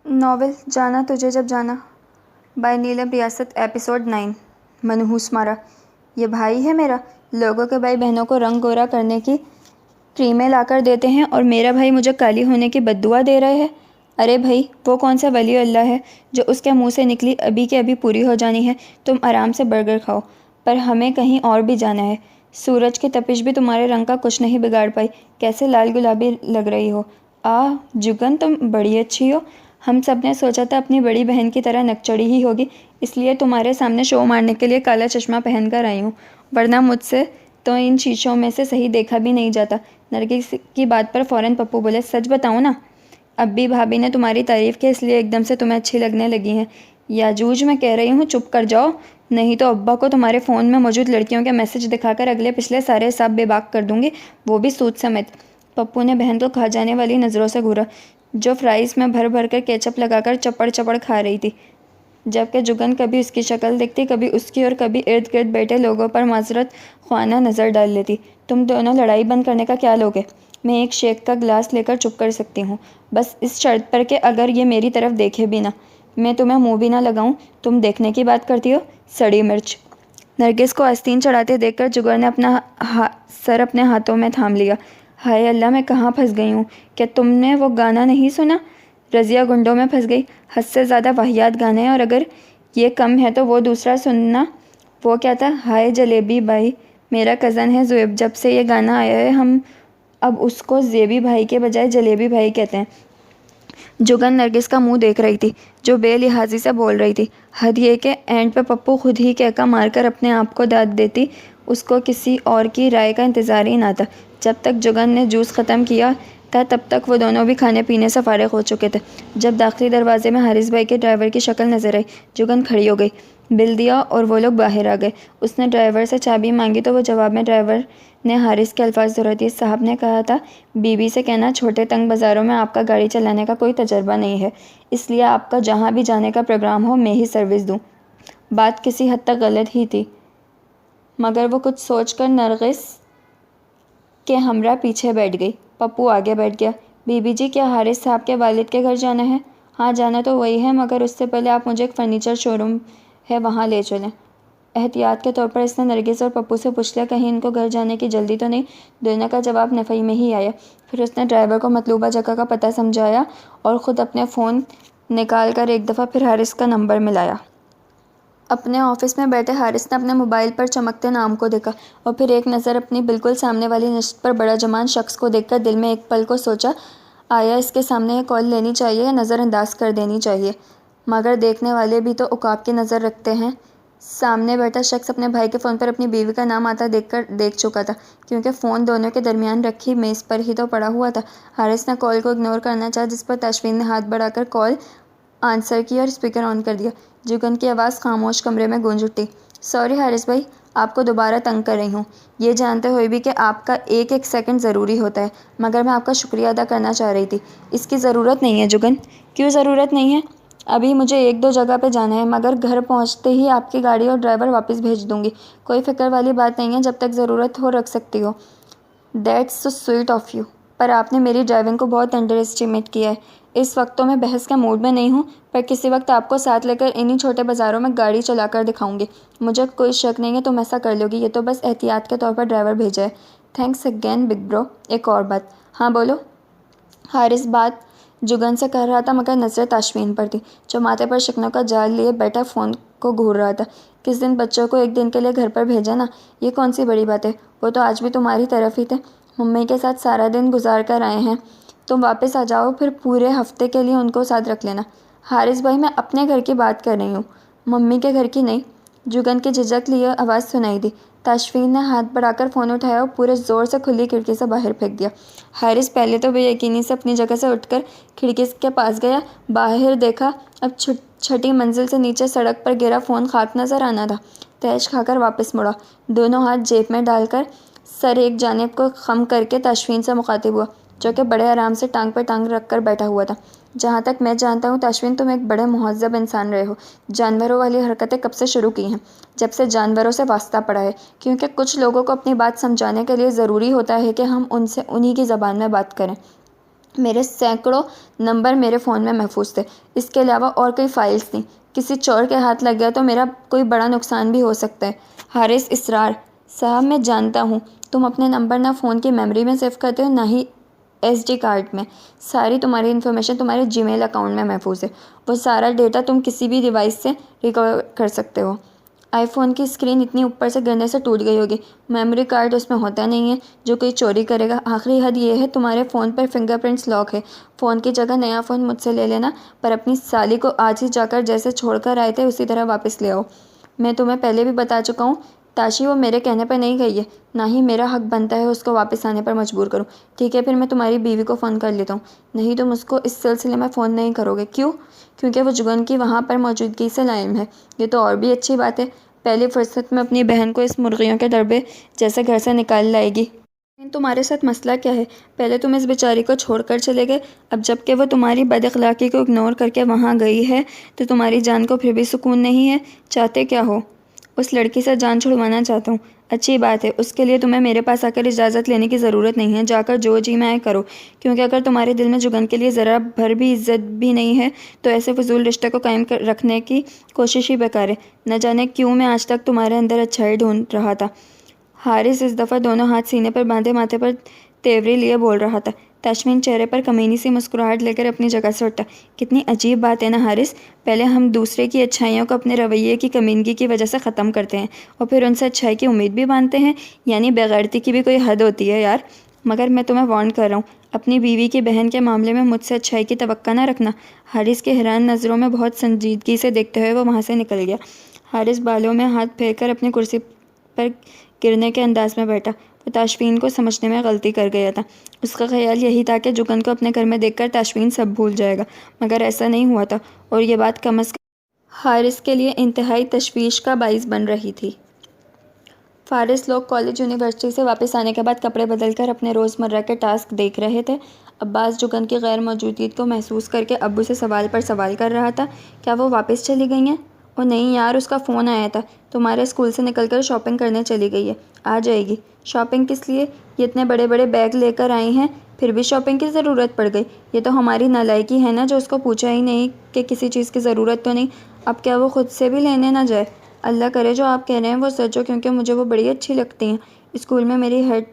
Novel جانا تجھے جب جانا بائی نیلم ریاست ایپیسوڈ 9 منحوس مارا۔ یہ بھائی ہے میرا، لوگوں کے بھائی بہنوں کو رنگ گورا کرنے کی کریمیں لا کر دیتے ہیں اور میرا بھائی مجھے کالی ہونے کی بد دعا دے رہے ہیں۔ ارے بھائی، وہ کون سا ولی اللہ ہے جو اس کے منہ سے نکلی ابھی کے ابھی پوری ہو جانی ہے؟ تم آرام سے برگر کھاؤ، پر ہمیں کہیں اور بھی جانا ہے۔ سورج کی تپش بھی تمہارے رنگ کا کچھ نہیں بگاڑ پائی، کیسے لال گلابی لگ رہی ہو۔ جگن تم بڑی اچھی ہو۔ ہم سب نے سوچا تھا اپنی بڑی بہن کی طرح نکچڑی ہی ہوگی، اس لیے تمہارے سامنے شو مارنے کے لیے کالا چشمہ پہن کر آئی ہوں، ورنہ مجھ سے تو ان شیشوں میں سے صحیح دیکھا بھی نہیں جاتا۔ نرگس کی بات پر فوراً پپو بولے، سچ بتاؤں نا، اب بھی بھابھی نے تمہاری تعریف کی اس لیے ایک دم سے تمہیں اچھی لگنے لگی ہیں۔ یاجوج میں کہہ رہی ہوں چپ کر جاؤ، نہیں تو ابا کو تمہارے فون میں موجود لڑکیوں کے میسج دکھا کر اگلے پچھلے سارے حساب بے باک کر دوں گی، وہ بھی سود سمیت۔ پپو نے بہن کو کھا جانے والی نظروں سے گھورا، جو فرائز میں بھر بھر کر کیچپ لگا کر چپڑ چپڑ کھا رہی تھی، جبکہ جگن کبھی اس کی شکل دیکھتی، کبھی اس کی، اور کبھی ارد گرد بیٹھے لوگوں پر معذرت خواہانہ نظر ڈال لیتی۔ تم دونوں لڑائی بند کرنے کا کیا لوگے؟ میں ایک شیک کا گلاس لے کر چپ کر سکتی ہوں، بس اس شرط پر کہ اگر یہ میری طرف دیکھے بھی نہ، میں تمہیں منہ بھی نہ لگاؤں۔ تم دیکھنے کی بات کرتی ہو، سڑی مرچ۔ نرگس کو آستین چڑھاتے دیکھ کر جگر نے اپنا سر اپنے ہاتھوں میں تھام لیا۔ ہائے اللہ، میں کہاں پھنس گئی ہوں؟ کیا تم نے وہ گانا نہیں سنا؟ رضیہ گنڈوں میں پھنس گئی۔ حد سے زیادہ واہیات گانے ہیں، اور اگر یہ کم ہے تو وہ دوسرا سننا۔ وہ کیا تھا؟ ہائے جلیبی بھائی، میرا کزن ہے زویب، جب سے یہ گانا آیا ہے ہم اب اس کو زیبی بھائی کے بجائے جلیبی بھائی کہتے ہیں۔ جگن نرگس کا منہ دیکھ رہی تھی، جو بے لحاظی سے بول رہی تھی۔ حد یہ کہ اینڈ پہ پپو خود ہی کہکا مار کر اپنے آپ کو داد دیتی، اس کو کسی اور کی رائے کا انتظار ہی نہ تھا۔ جب تک جگن نے جوس ختم کیا تھا تب تک وہ دونوں بھی کھانے پینے سے فارغ ہو چکے تھے۔ جب داخلی دروازے میں حارث بھائی کے ڈرائیور کی شکل نظر آئی، جگن کھڑی ہو گئی، بل دیا اور وہ لوگ باہر آ گئے۔ اس نے ڈرائیور سے چابی مانگی تو وہ جواب میں ڈرائیور نے حارث کے الفاظ دہرا صاحب نے کہا تھا بی بی سے کہنا چھوٹے تنگ بازاروں میں آپ کا گاڑی چلانے کا کوئی تجربہ نہیں ہے، اس لیے آپ کا جہاں بھی جانے کا پروگرام ہو میں ہی سروس دوں۔ بات کسی حد تک غلط ہی تھی، مگر وہ کچھ سوچ کر نرگس کے ہمراہ پیچھے بیٹھ گئی۔ پپو آگے بیٹھ گیا۔ بی بی جی، کیا حارث صاحب کے والد کے گھر جانا ہے؟ ہاں جانا تو وہی ہے، مگر اس سے پہلے آپ مجھے ایک فرنیچر شو روم ہے وہاں لے چلیں۔ احتیاط کے طور پر اس نے نرگس اور پپو سے پوچھ لیا، کہیں ان کو گھر جانے کی جلدی تو نہیں؟ دونوں کا جواب نفی میں ہی آیا۔ پھر اس نے ڈرائیور کو مطلوبہ جگہ کا پتہ سمجھایا اور خود اپنے فون نکال کر ایک دفعہ پھر حارث کا نمبر ملایا۔ اپنے آفس میں بیٹھے حارث نے اپنے موبائل پر چمکتے نام کو دیکھا اور پھر ایک نظر اپنی بالکل سامنے والی نشست پر بڑا جوان شخص کو دیکھ کر دل میں ایک پل کو سوچا، آیا اس کے سامنے یہ کال لینی چاہیے یا نظر انداز کر دینی چاہیے؟ مگر دیکھنے والے بھی تو عقاب کی نظر رکھتے ہیں۔ سامنے بیٹھا شخص اپنے بھائی کے فون پر اپنی بیوی کا نام آتا دیکھ چکا تھا، کیونکہ فون دونوں کے درمیان رکھی میز پر ہی تو پڑا ہوا تھا۔ حارث نے کال کو اگنور کرنا چاہا، جس پر تاشفین نے ہاتھ بڑھا کر کال آنسر کی اور اسپیکر آن کر دیا۔ جگن کی آواز خاموش کمرے میں گونج اٹھی، سوری حارث بھائی، آپ کو دوبارہ تنگ کر رہی ہوں، یہ جانتے ہوئے بھی کہ آپ کا ایک ایک سیکنڈ ضروری ہوتا ہے، مگر میں آپ کا شکریہ ادا کرنا چاہ رہی تھی۔ اس کی ضرورت نہیں ہے جگن۔ کیوں ضرورت نہیں ہے؟ ابھی مجھے ایک دو جگہ پہ جانا ہے، مگر گھر پہنچتے ہی آپ کی گاڑی اور ڈرائیور واپس بھیج دوں گی۔ کوئی فکر والی بات نہیں ہے، جب تک ضرورت ہو رکھ سکتی ہو۔ That's so sweet of you, پر آپ نے میری ڈرائیونگ کو بہت انڈر اسٹیمیٹ کیا ہے۔ اس وقت تو میں بحث کے موڈ میں نہیں ہوں، پر کسی وقت آپ کو ساتھ لے کر انہی چھوٹے بازاروں میں گاڑی چلا کر دکھاؤں گی۔ مجھے کوئی شک نہیں ہے تم ایسا کر لو گی، یہ تو بس احتیاط کے طور پر ڈرائیور بھیجا ہے۔ تھینکس اگین بگ برو۔ ایک اور بات۔ ہاں بولو۔ حارث بات جگن سے کر رہا تھا، مگر نظریں تاشفین پر تھی، جو ماتھے پر شکنوں کا جال لیے بیٹھا فون کو گھور رہا تھا۔ کس دن بچوں کو ایک دن کے لیے گھر پر بھیجا نا، یہ کون سی بڑی بات ہے؟ وہ تو آج بھی تمہاری طرف ہی تھے، ممی کے ساتھ سارا دن گزار کر آئے ہیں۔ تم واپس آ جاؤ، پھر پورے ہفتے کے لیے ان کو ساتھ رکھ لینا۔ حارث بھائی، میں اپنے گھر کی بات کر رہی ہوں، ممی کے گھر کی نہیں۔ جگن کی جھجک لیے آواز سنائی دی۔ تاشفین نے ہاتھ بڑھا کر فون اٹھایا اور پورے زور سے کھلی کھڑکی سے باہر پھینک دیا۔ حارث پہلے تو بے یقینی سے اپنی جگہ سے اٹھ کر کھڑکی کے پاس گیا، باہر دیکھا، اب چھٹی منزل سے نیچے سڑک پر گرا فون خاک نظر آنا تھا۔ تیش کھا کر واپس مڑا، دونوں ہاتھ جیب میں ڈال کر سر ایک جانب کو خم کر کے تاشفین سے مخاطب ہوا، جو کہ بڑے آرام سے ٹانگ پہ ٹانگ رکھ کر بیٹھا ہوا تھا۔ جہاں تک میں جانتا ہوں تاشفین، تم ایک بڑے مہذب انسان رہے ہو۔ جانوروں والی حرکتیں کب سے شروع کی ہیں؟ جب سے جانوروں سے واسطہ پڑا ہے، کیونکہ کچھ لوگوں کو اپنی بات سمجھانے کے لیے ضروری ہوتا ہے کہ ہم ان سے انہی کی زبان میں بات کریں۔ میرے سینکڑوں نمبر میرے فون میں محفوظ تھے، اس کے علاوہ اور کوئی فائلز تھیں۔ کسی چور کے ہاتھ لگ گیا تو میرا کوئی بڑا نقصان بھی ہو سکتا ہے۔ حارث اصرار: صاحب میں جانتا ہوں تم اپنے نمبر نہ فون کی میموری میں سیو کرتے ہو نہ ہی SD کارڈ میں۔ ساری تمہاری انفارمیشن تمہارے جی میل اکاؤنٹ میں محفوظ ہے۔ وہ سارا ڈیٹا تم کسی بھی ڈیوائس سے ریکور کر سکتے ہو۔ آئی فون کی اسکرین اتنی اوپر سے گرنے سے ٹوٹ گئی ہوگی، میموری کارڈ اس میں ہوتا نہیں ہے جو کوئی چوری کرے گا۔ آخری حد یہ ہے تمہارے فون پر فنگر پرنٹس لاک ہے۔ فون کی جگہ نیا فون مجھ سے لے لینا، پر اپنی سالی کو آج ہی جا کر جیسے چھوڑ کر آئے تھے اسی طرح واپس لے آؤ۔ میں تمہیں پہلے بھی بتا چکا ہوں، تاشی وہ میرے کہنے پر نہیں گئی ہے، نہ ہی میرا حق بنتا ہے اس کو واپس آنے پر مجبور کروں۔ ٹھیک ہے، پھر میں تمہاری بیوی کو فون کر لیتا ہوں۔ نہیں، تم اس کو اس سلسلے میں فون نہیں کرو گے۔ کیوں؟ کیونکہ وہ جگن کی وہاں پر موجودگی سے لاعلم ہے۔ یہ تو اور بھی اچھی بات ہے، پہلی فرصت میں اپنی بہن کو اس مرغیوں کے ڈربے جیسے گھر سے نکال لائے گی۔ لیکن تمہارے ساتھ مسئلہ کیا ہے؟ پہلے تم اس بیچاری کو چھوڑ کر چلے گئے، اب جب کہ وہ تمہاری بد اخلاقی کو اگنور کر کے وہاں گئی ہے تو تمہاری جان کو پھر بھی سکون نہیں ہے۔ چاہتے کیا ہو؟ اس لڑکی سے جان چھڑوانا چاہتا ہوں۔ اچھی بات ہے، اس کے لیے تمہیں میرے پاس آ کر اجازت لینے کی ضرورت نہیں ہے۔ جا کر جو جی میں آئے کرو، کیونکہ اگر تمہارے دل میں جگن کے لیے ذرا بھر بھی عزت بھی نہیں ہے تو ایسے فضول رشتے کو قائم رکھنے کی کوشش ہی بیکار ہے۔ نہ جانے کیوں میں آج تک تمہارے اندر اچھائی ڈھونڈ رہا تھا۔ حارث اس دفعہ دونوں ہاتھ سینے پر باندھے ماتھے پر تیوری لیے بول رہا تھا۔ تشوین چہرے پر کمینی سی مسکراہٹ لے کر اپنی جگہ سے اٹھا۔ کتنی عجیب بات ہے نا حارث، پہلے ہم دوسرے کی اچھائیوں کو اپنے رویے کی کمینگی کی وجہ سے ختم کرتے ہیں اور پھر ان سے اچھائی کی امید بھی باندھتے ہیں، یعنی بےغیرتی کی بھی کوئی حد ہوتی ہے یار۔ مگر میں تمہیں وارن کر رہا ہوں، اپنی بیوی کی بہن کے معاملے میں مجھ سے اچھائی کی توقع نہ رکھنا۔ حارث کے حیران نظروں میں بہت سنجیدگی سے دیکھتے ہوئے وہ وہاں سے نکل گیا۔ حارث بالوں میں ہاتھ پھیر کر اپنی کرسی پر گرنے کے انداز میں بیٹھا۔ وہ تاشفین کو سمجھنے میں غلطی کر گیا تھا۔ اس کا خیال یہی تھا کہ جگن کو اپنے گھر میں دیکھ کر تاشفین سب بھول جائے گا، مگر ایسا نہیں ہوا تھا، اور یہ بات کم از کم حارث کے لیے انتہائی تشویش کا باعث بن رہی تھی۔ فارس لوگ کالج یونیورسٹی سے واپس آنے کے بعد کپڑے بدل کر اپنے روزمرہ کے ٹاسک دیکھ رہے تھے۔ عباس جگن کی غیر موجودگی کو محسوس کر کے ابو سے سوال پر سوال کر رہا تھا۔ کیا وہ واپس چلی گئی ہیں؟ او نہیں یار، اس کا فون آیا تھا، تمہارے اسکول سے نکل کر شاپنگ کرنے چلی گئی ہے، آ جائے گی۔ شاپنگ کس لیے؟ یہ اتنے بڑے بڑے بیگ لے کر آئی ہیں، پھر بھی شاپنگ کی ضرورت پڑ گئی؟ یہ تو ہماری نالائکی ہے نا جو اس کو پوچھا ہی نہیں کہ کسی چیز کی ضرورت تو نہیں۔ اب کیا وہ خود سے بھی لینے نہ جائے؟ اللہ کرے جو آپ کہہ رہے ہیں وہ سچ ہو، کیونکہ مجھے وہ بڑی اچھی لگتی ہیں۔ اسکول میں میری ہیڈ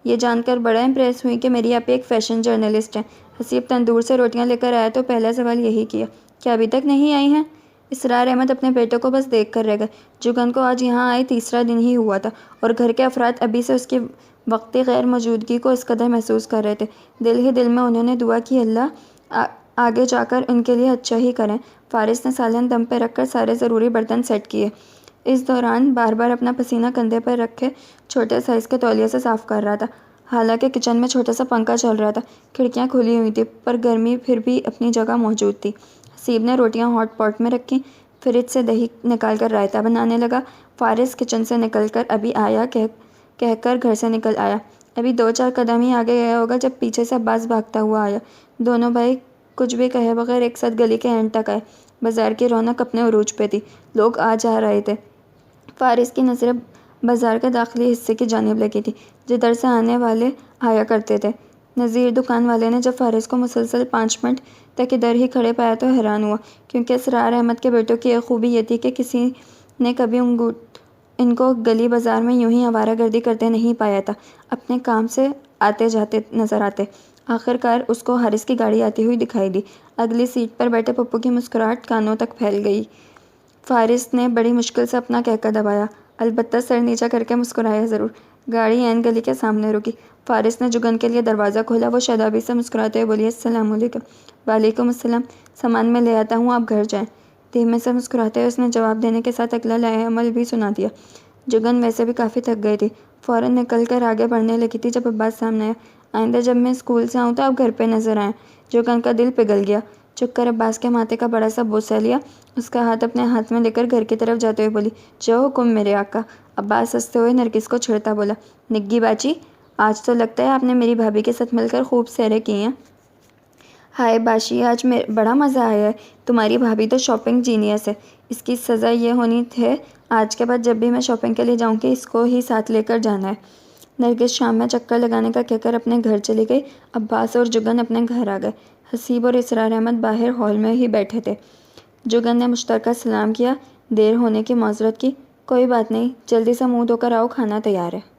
یہ جان کر بڑا امپریس ہوئی کہ میری آپی ایک فیشن جرنلسٹ ہیں۔ حسیب تندور سے روٹیاں لے کر آیا تو پہلا سوال یہی کیا، کیا ابھی تک نہیں آئی ہیں؟ اسرار احمد اپنے بیٹے کو بس دیکھ کر رہ گئے۔ جگن کو آج یہاں آئے تیسرا دن ہی ہوا تھا اور گھر کے افراد ابھی سے اس کی وقتی غیر موجودگی کو اس قدر محسوس کر رہے تھے۔ دل ہی دل میں انہوں نے دعا کی، اللہ آگے جا کر ان کے لیے اچھا ہی کریں۔ فارس نے سالن دم پہ رکھ کر سارے ضروری برتن سیٹ کیے۔ اس دوران بار بار اپنا پسینہ کندھے پر رکھے چھوٹے سائز کے تولیے سے صاف کر رہا تھا۔ حالانکہ کچن میں چھوٹا سا پنکھا چل رہا تھا، کھڑکیاں کھلی ہوئی تھیں، پر گرمی پھر بھی اپنی جگہ موجود تھی۔ حسیب نے روٹیاں ہاٹ پاٹ میں رکھیں، فریج سے دہی نکال کر رائتا بنانے لگا۔ فارس کچن سے نکل کر ابھی آیا کہہ کر گھر سے نکل آیا۔ ابھی 2-4 قدم ہی آگے گیا ہوگا جب پیچھے سے عباس بھاگتا ہوا آیا۔ دونوں بھائی کچھ بھی کہے بغیر ایک ساتھ گلی کے اینڈ تک آئے۔ بازار کی رونق اپنے عروج پہ تھی، لوگ آ جا رہے تھے۔ فارس کی نظریں بازار کے داخلی حصے کی جانب لگی تھی، جدھر سے آنے والے آیا کرتے تھے۔ نذیر دکان والے نے جب فارس کو مسلسل 5 منٹ تک ادھر ہی کھڑے پایا تو حیران ہوا، کیونکہ اسرار احمد کے بیٹوں کی ایک خوبی یہ تھی کہ کسی نے کبھی ان کو گلی بازار میں یوں ہی آوارہ گردی کرتے نہیں پایا تھا، اپنے کام سے آتے جاتے نظر آتے۔ آخرکار اس کو حارث کی گاڑی آتی ہوئی دکھائی دی۔ اگلی سیٹ پر بیٹھے پپو کی مسکراہٹ کانوں تک پھیل گئی۔ فارس نے بڑی مشکل سے اپنا کہکہ دبایا، البتہ سر نیچا کر کے مسکرایا ضرور۔ گاڑی عین گلی کے سامنے رکی۔ فارس نے جگن کے لیے دروازہ کھولا۔ وہ شادابی سے مسکراتے ہوئے بولی، السلام علیکم۔ وعلیکم السلام، سامان میں لے آتا ہوں، آپ گھر جائیں۔ دھیمے سے مسکراتے ہوئے اس نے جواب دینے کے ساتھ اگلا لائحہ عمل بھی سنا دیا۔ جگن ویسے بھی کافی تھک گئی تھی، فوراً نکل کر آگے بڑھنے لگی تھی جب عباس سامنے آیا۔ آئندہ جب میں اسکول سے آؤں تو آپ گھر پہ نظر آئیں۔ جگن کا دل پگھل گیا، چک کر عباس کے ماتھے کا بڑا سا بوسہ لیا، اس کا ہاتھ اپنے ہاتھ میں لے کر گھر کی طرف جاتے ہوئے بولی، جو حکم میرے آقا۔ عباس ہنستے ہوئے نرگس کو چھیڑتا بولا، نگی باچی، آج تو لگتا ہے آپ نے میری بھابھی کے ساتھ مل کر خوب سیریں کی ہیں۔ ہائے باشی، آج بڑا مزہ آیا ہے، تمہاری بھابھی تو شاپنگ جینیس ہے۔ اس کی سزا یہ ہونی ہے آج کے بعد جب بھی میں شاپنگ کے لیے جاؤں گی اس کو ہی ساتھ لے کر جانا ہے۔ نرگس شام میں چکر لگانے کا کہہ کر اپنے گھر چلی گئی۔ عباس اور جگن اپنے گھر آ گئے۔ حسیب اور اسرار احمد باہر ہال میں ہی بیٹھے تھے۔ جگن نے مشترکہ سلام کیا، دیر ہونے کی معذرت کی۔ کوئی بات نہیں، جلدی سے منہ دھو کر آؤ، کھانا تیار ہے۔